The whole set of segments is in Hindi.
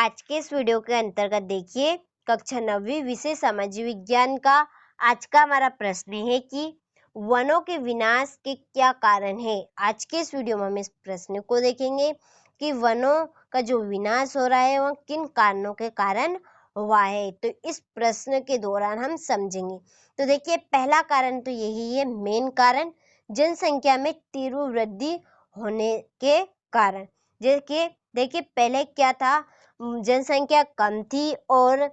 आज के इस वीडियो के अंतर्गत देखिए कक्षा 9वीं विषय सामाजिक विज्ञान का आज का हमारा प्रश्न है कि वनों के विनाश के क्या कारण है। आज के इस वीडियो में हम इस प्रश्न को देखेंगे कि वनों का जो विनाश हो रहा है वह किन कारणों के कारण हुआ है। तो इस प्रश्न के दौरान हम समझेंगे। तो देखिए पहला कारण तो यही है, मेन कारण जनसंख्या में तीव्र वृद्धि होने के कारण। देखिए पहले क्या था, जनसंख्या कम थी और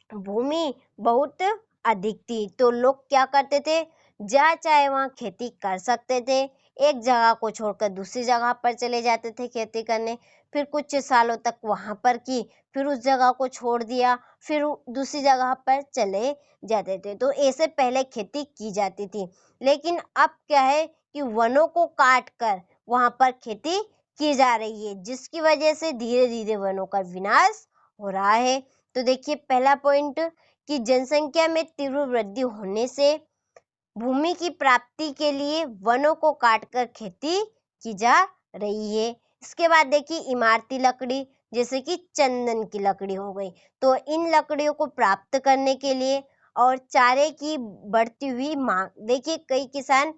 भूमि बहुत अधिक थी, तो लोग क्या करते थे, जहाँ चाहे वहाँ खेती कर सकते थे। एक जगह को छोड़कर दूसरी जगह पर चले जाते थे खेती करने, फिर कुछ सालों तक वहां पर की, फिर उस जगह को छोड़ दिया, फिर दूसरी जगह पर चले जाते थे। तो ऐसे पहले खेती की जाती थी। लेकिन अब क्या है कि वनों को काट कर वहां पर खेती की जा रही है, जिसकी वजह से धीरे धीरे वनों का विनाश हो रहा है। तो देखिए पहला पॉइंट कि जनसंख्या में तीव्र वृद्धि होने से भूमि की प्राप्ति के लिए वनों को काटकर खेती की जा रही है। इसके बाद देखिए इमारती लकड़ी जैसे कि चंदन की लकड़ी हो गई, तो इन लकड़ियों को प्राप्त करने के लिए और चारे की बढ़ती हुई मांग, देखिए कई किसान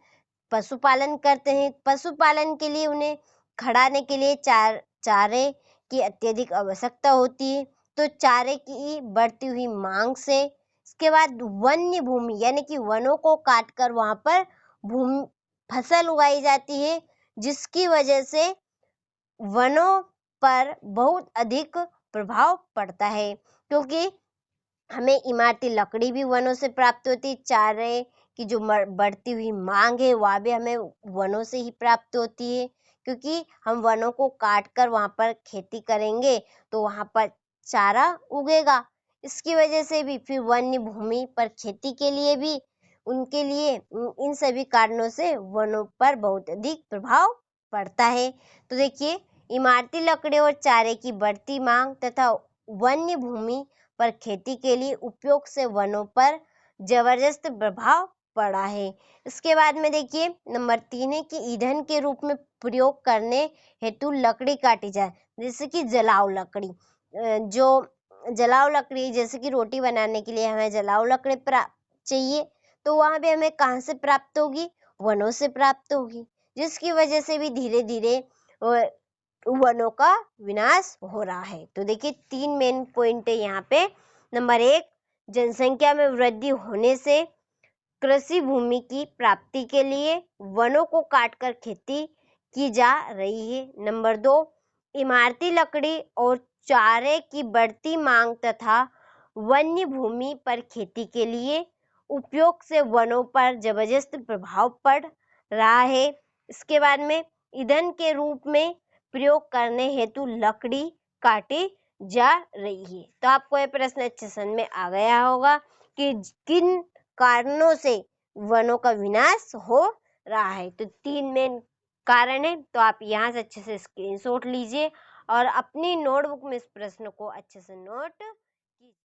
पशुपालन करते हैं, पशुपालन के लिए उन्हें खड़ाने के लिए चारे की अत्यधिक आवश्यकता होती है। तो चारे की बढ़ती हुई मांग से, इसके बाद वन्य भूमि यानी कि वनों को काटकर वहां पर भूमि फसल उगाई जाती है, जिसकी वजह से वनों पर बहुत अधिक प्रभाव पड़ता है, क्योंकि हमें इमारती लकड़ी भी वनों से प्राप्त होती है, चारे की जो बढ़ती हुई मांग है वह भी हमें वनों से ही प्राप्त होती है, क्योंकि हम वनों को काट कर वहां पर खेती करेंगे तो वहां पर चारा उगेगा। इसकी वजह से भी फिर वन्य भूमि पर खेती के लिए भी, उनके लिए इन सभी कारणों से वनों पर बहुत अधिक प्रभाव पड़ता है। तो देखिए इमारती लकड़ी और चारे की बढ़ती मांग तथा वन्य भूमि पर खेती के लिए उपयोग से वनों पर जबरदस्त प्रभाव पड़ा है। इसके बाद में देखिए नंबर 3 है कि ईंधन के रूप में प्रयोग करने हेतु लकड़ी काटी जाए, जैसे कि जलाऊ लकड़ी। जो जलाऊ लकड़ी जैसे कि रोटी बनाने के लिए हमें जलाऊ लकड़ी चाहिए, तो वहां भी हमें कहाँ से प्राप्त होगी, वनों से प्राप्त होगी, जिसकी वजह से भी धीरे धीरे वनों का विनाश हो रहा है। तो देखिए 3 मेन पॉइंट है यहाँ पे। नंबर 1, जनसंख्या में वृद्धि होने से कृषि भूमि की प्राप्ति के लिए वनों को काटकर खेती की जा रही है। नंबर 2, इमारती लकड़ी और चारे की बढ़ती मांग तथा वन्य भूमि पर खेती के लिए उपयोग से वनों पर जबरदस्त प्रभाव पड़ रहा है। इसके बाद में ईंधन के रूप में प्रयोग करने हेतु लकड़ी काटी जा रही है। तो आपको यह प्रश्न अच्छे समझ में आ गया होगा कि किन कारणों से वनों का विनाश हो रहा है। तो 3 मेन कारण है, तो आप यहाँ से अच्छे से स्क्रीनशॉट लीजिए और अपनी नोटबुक में इस प्रश्न को अच्छे से नोट